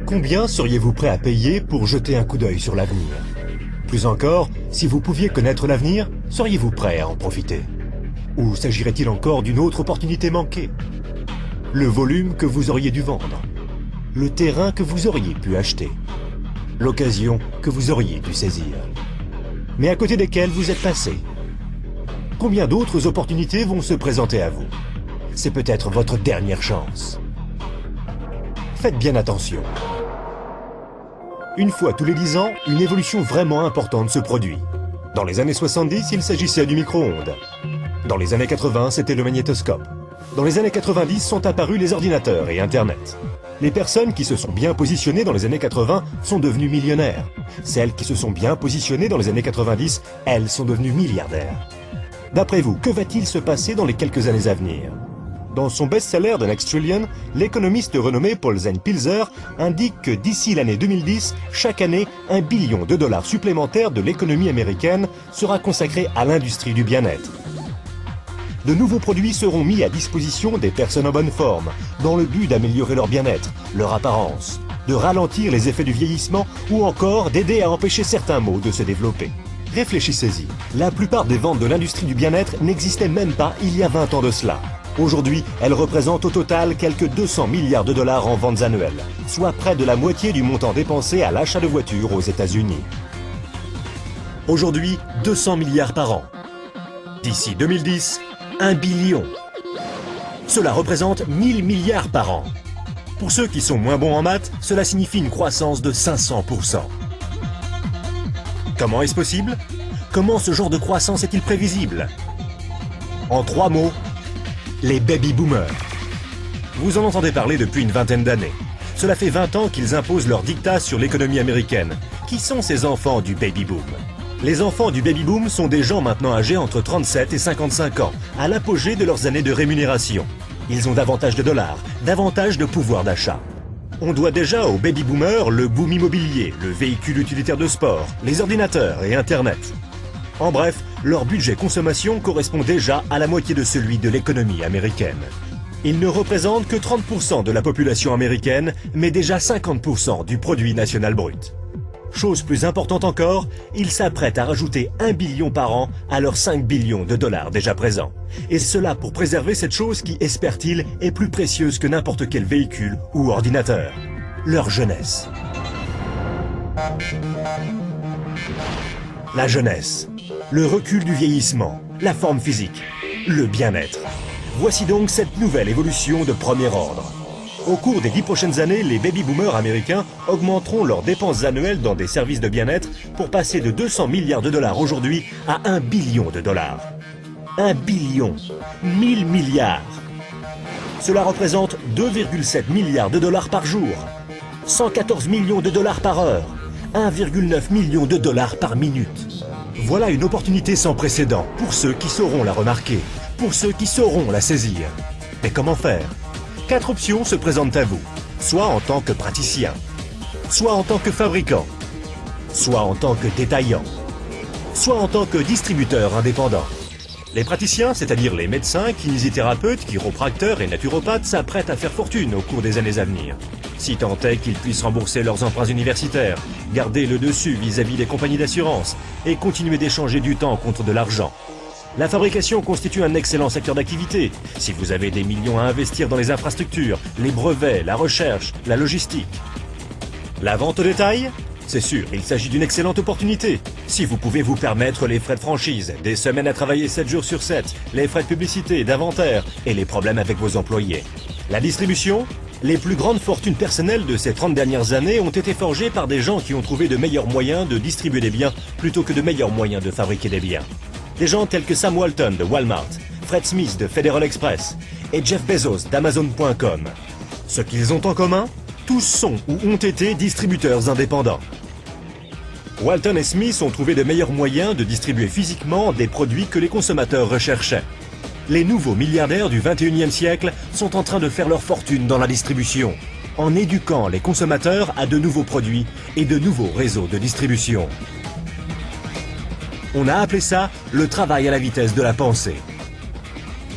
Combien seriez-vous prêt à payer pour jeter un coup d'œil sur l'avenir? Plus encore, si vous pouviez connaître l'avenir, seriez-vous prêt à en profiter? Ou s'agirait-il encore d'une autre opportunité manquée? Le volume que vous auriez dû vendre? Le terrain que vous auriez pu acheter? L'occasion que vous auriez dû saisir? Mais à côté desquelles vous êtes passé? Combien d'autres opportunités vont se présenter à vous? C'est peut-être votre dernière chance. Faites bien attention. Une fois tous les 10 ans, une évolution vraiment importante se produit. Dans les années 70, il s'agissait du micro-ondes. Dans les années 80, c'était le magnétoscope. Dans les années 90 sont apparus les ordinateurs et Internet. Les personnes qui se sont bien positionnées dans les années 80 sont devenues millionnaires. Celles qui se sont bien positionnées dans les années 90, elles sont devenues milliardaires. D'après vous, que va-t-il se passer dans les quelques années à venir? Dans son best-seller The Next Trillion, l'économiste renommé Paul Pilzer indique que d'ici l'année 2010, chaque année, $1 billion supplémentaires de l'économie américaine sera consacré à l'industrie du bien-être. De nouveaux produits seront mis à disposition des personnes en bonne forme, dans le but d'améliorer leur bien-être, leur apparence, de ralentir les effets du vieillissement ou encore d'aider à empêcher certains maux de se développer. Réfléchissez-y, la plupart des ventes de l'industrie du bien-être n'existaient même pas il y a 20 ans de cela. Aujourd'hui, elles représentent au total quelques $200 milliards en ventes annuelles, soit près de la moitié du montant dépensé à l'achat de voitures aux États-Unis. Aujourd'hui, 200 milliards par an. D'ici 2010, 1 billion. Cela représente 1000 milliards par an. Pour ceux qui sont moins bons en maths, cela signifie une croissance de 500%. Comment est-ce possible? Comment ce genre de croissance est-il prévisible? En 3 mots, les baby-boomers. Vous en entendez parler depuis une vingtaine d'années. Cela fait 20 ans qu'ils imposent leur diktat sur l'économie américaine. Qui sont ces enfants du baby-boom? Les enfants du baby-boom sont des gens maintenant âgés entre 37 et 55 ans, à l'apogée de leurs années de rémunération. Ils ont davantage de dollars, davantage de pouvoir d'achat. On doit déjà aux baby-boomers le boom immobilier, le véhicule utilitaire de sport, les ordinateurs et Internet. En bref, leur budget consommation correspond déjà à la moitié de celui de l'économie américaine. Ils ne représentent que 30% de la population américaine, mais déjà 50% du produit national brut. Chose plus importante encore, ils s'apprêtent à rajouter 1 billion par an à leurs 5 billions de dollars déjà présents. Et cela pour préserver cette chose qui, espèrent-ils, est plus précieuse que n'importe quel véhicule ou ordinateur. Leur jeunesse. La jeunesse. Le recul du vieillissement, la forme physique, le bien-être. Voici donc cette nouvelle évolution de premier ordre. Au cours des 10 prochaines années, les baby-boomers américains augmenteront leurs dépenses annuelles dans des services de bien-être pour passer de 200 milliards de dollars aujourd'hui à 1 billion de dollars. 1 billion, 1000 milliards. Cela représente 2,7 milliards de dollars par jour, 114 millions de dollars par heure, 1,9 million de dollars par minute. Voilà une opportunité sans précédent pour ceux qui sauront la remarquer, pour ceux qui sauront la saisir. Mais comment faire? 4 options se présentent à vous, soit en tant que praticien, soit en tant que fabricant, soit en tant que détaillant, soit en tant que distributeur indépendant. Les praticiens, c'est-à-dire les médecins, kinésithérapeutes, chiropracteurs et naturopathes s'apprêtent à faire fortune au cours des années à venir. Si tant est qu'ils puissent rembourser leurs emprunts universitaires, garder le dessus vis-à-vis des compagnies d'assurance et continuer d'échanger du temps contre de l'argent. La fabrication constitue un excellent secteur d'activité, si vous avez des millions à investir dans les infrastructures, les brevets, la recherche, la logistique. La vente au détail? C'est sûr, il s'agit d'une excellente opportunité. Si vous pouvez vous permettre les frais de franchise, des semaines à travailler 7 jours sur 7, les frais de publicité, d'inventaire et les problèmes avec vos employés. La distribution? Les plus grandes fortunes personnelles de ces 30 dernières années ont été forgées par des gens qui ont trouvé de meilleurs moyens de distribuer des biens plutôt que de meilleurs moyens de fabriquer des biens. Des gens tels que Sam Walton de Walmart, Fred Smith de Federal Express et Jeff Bezos d'Amazon.com. Ce qu'ils ont en commun? Tous sont ou ont été distributeurs indépendants. Walton et Smith ont trouvé de meilleurs moyens de distribuer physiquement des produits que les consommateurs recherchaient. Les nouveaux milliardaires du 21e siècle sont en train de faire leur fortune dans la distribution, en éduquant les consommateurs à de nouveaux produits et de nouveaux réseaux de distribution. On a appelé ça le travail à la vitesse de la pensée.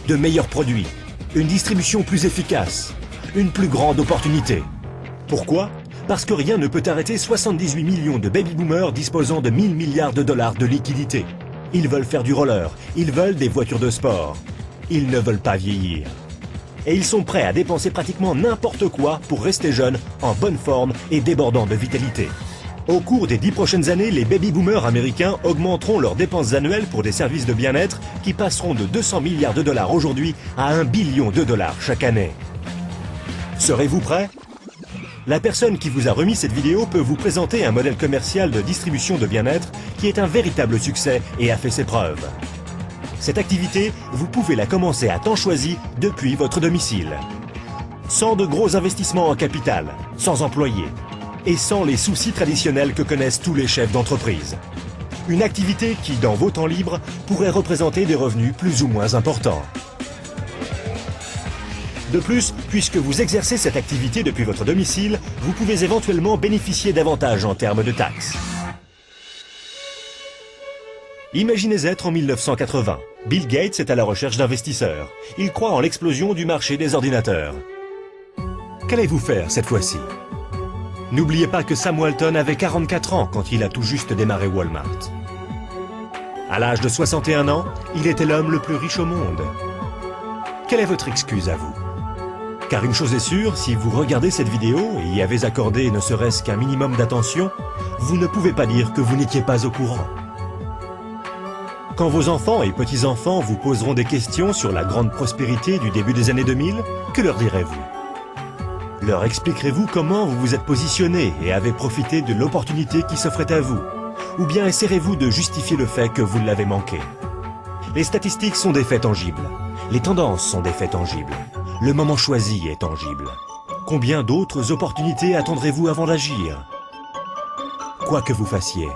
De meilleurs produits, une distribution plus efficace, une plus grande opportunité. Pourquoi? Parce que rien ne peut arrêter 78 millions de baby-boomers disposant de 1000 milliards de dollars de liquidités. Ils veulent faire du roller, ils veulent des voitures de sport. Ils ne veulent pas vieillir. Et ils sont prêts à dépenser pratiquement n'importe quoi pour rester jeunes, en bonne forme et débordants de vitalité. Au cours des 10 prochaines années, les baby-boomers américains augmenteront leurs dépenses annuelles pour des services de bien-être qui passeront de 200 milliards de dollars aujourd'hui à 1 billion de dollars chaque année. Serez-vous prêts ? La personne qui vous a remis cette vidéo peut vous présenter un modèle commercial de distribution de bien-être qui est un véritable succès et a fait ses preuves. Cette activité, vous pouvez la commencer à temps choisi depuis votre domicile. Sans de gros investissements en capital, sans employés et sans les soucis traditionnels que connaissent tous les chefs d'entreprise. Une activité qui, dans vos temps libres, pourrait représenter des revenus plus ou moins importants. De plus, puisque vous exercez cette activité depuis votre domicile, vous pouvez éventuellement bénéficier d'avantages en termes de taxes. Imaginez être en 1980. Bill Gates est à la recherche d'investisseurs. Il croit en l'explosion du marché des ordinateurs. Qu'allez-vous faire cette fois-ci ? N'oubliez pas que Sam Walton avait 44 ans quand il a tout juste démarré Walmart. À l'âge de 61 ans, il était l'homme le plus riche au monde. Quelle est votre excuse à vous ? Car une chose est sûre, si vous regardez cette vidéo et y avez accordé ne serait-ce qu'un minimum d'attention, vous ne pouvez pas dire que vous n'étiez pas au courant. Quand vos enfants et petits-enfants vous poseront des questions sur la grande prospérité du début des années 2000, que leur direz-vous ? Leur expliquerez-vous comment vous vous êtes positionné et avez profité de l'opportunité qui s'offrait à vous? Ou bien essaierez-vous de justifier le fait que vous l'avez manqué? Les statistiques sont des faits tangibles. Les tendances sont des faits tangibles. Le moment choisi est tangible. Combien d'autres opportunités attendrez-vous avant d'agir? Quoi que vous fassiez,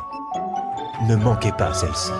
ne manquez pas celle-ci.